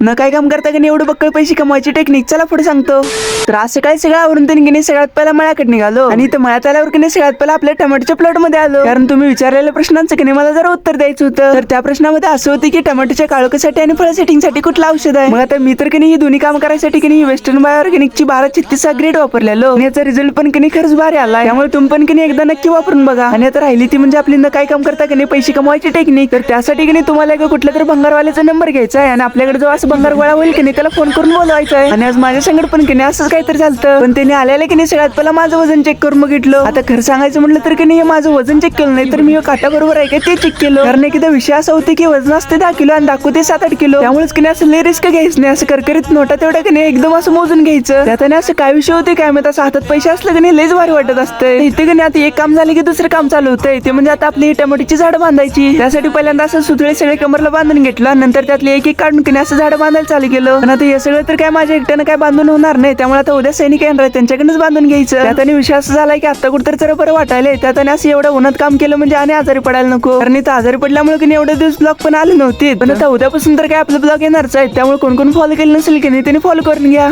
न काय काम करता की एवढं बक्कळ पैसे कमवायची टेक्निक चला पुढे सांगतो. तर असं काय सगळं आवरून त्यांनी सगळ्यात पहिला मळ्याकडे निघालो आणि इथं मळ्यात आल्यावर की सगळ्यात पहिला आपल्या टमाटोच्या प्लॉट मध्ये आलो. कारण तुम्ही विचारलेल्या प्रश्नांचं की मला जरा उत्तर द्यायचं होतं. तर त्या प्रश्नामध्ये असं होतं की टमाटोच्या काळोखासाठी आणि फळ सेटिंग साठी कुठलं औषध आहे. मग आता मी तर ही दोन्ही काम करायसाठी वेस्टर्न बाय ऑर्गॅनिकची 1236 ग्रेड वापरलेलो आणि याचा रिझल्ट पण खरंच भारी आलाय. त्यामुळे तुम्ही पण एकदा नक्की वापरून बघा. आणि आता राहिली ती म्हणजे आपली काय काम करता पैसे कमवायची टेक्निक. तर त्यासाठी तुम्हाला कुठल्या तर भंगारवाल्याचा नंबर घ्यायचा आहे आणि आपल्याकडे जो असं भंगार गोळा होईल त्याला फोन करून बोलवायचा आहे. आणि आज माझ्या संगत पण असंच काहीतरी झालं. पण त्याने आलेलं सगळ्यात पहिला माझं वजन चेक करून बघितलं. आता खरं सांगायचं म्हटलं तर हे माझं वजन चेक केलं नाही तर मी काटा बरोबर आहे का ते चेक केलं. कारण एकदा विषय असा होते की वजन असते 10 किलो आणि दाखवते 7-8 किलो. त्यामुळेच असं लय रिस्क घ्यायचं नाही. असं करकरीत नोटा तेवढ्या एकदम असं मोजून घ्यायचं. त्यात असं काय विषय होते काय माहित, असं हातात पैसे असले लयच भारी वाटत असते. इथे आता एक काम झालं की दुसरं काम चालू होतंय. ते म्हणजे आता आपली टमाटोची झाडं बांधायची. त्यासाठी पहिल्यांदा असं सुतळे सगळे कमरला बांधून घेतलं. नंतर त्यातले एक काढून असं झाडं बांधायला चालू केलं. पण आता हे सगळं तर काय माझ्या एकट्यानं काय बांधून होणार नाही. त्यामुळे आता उद्या सैनिक येणार त्यांच्याकडूनच बांधून घ्यायचं. त्यात विषय असं झालाय की आता कुठं तर बरं वाटायलंय. त्यात असं एवढं उन्हात काम केलं म्हणजे आणि आजारी पडायला नको. कारण इथं आजारी पडल्यामुळे एवढे दिवस ब्लॉग पण आले नव्हते. पण आता उद्यापासून तर काय आपलं ब्लॉग येणारच आहे. त्यामुळे कोण फॉलो केलं नसेल त्यांनी फॉलो करून घ्या.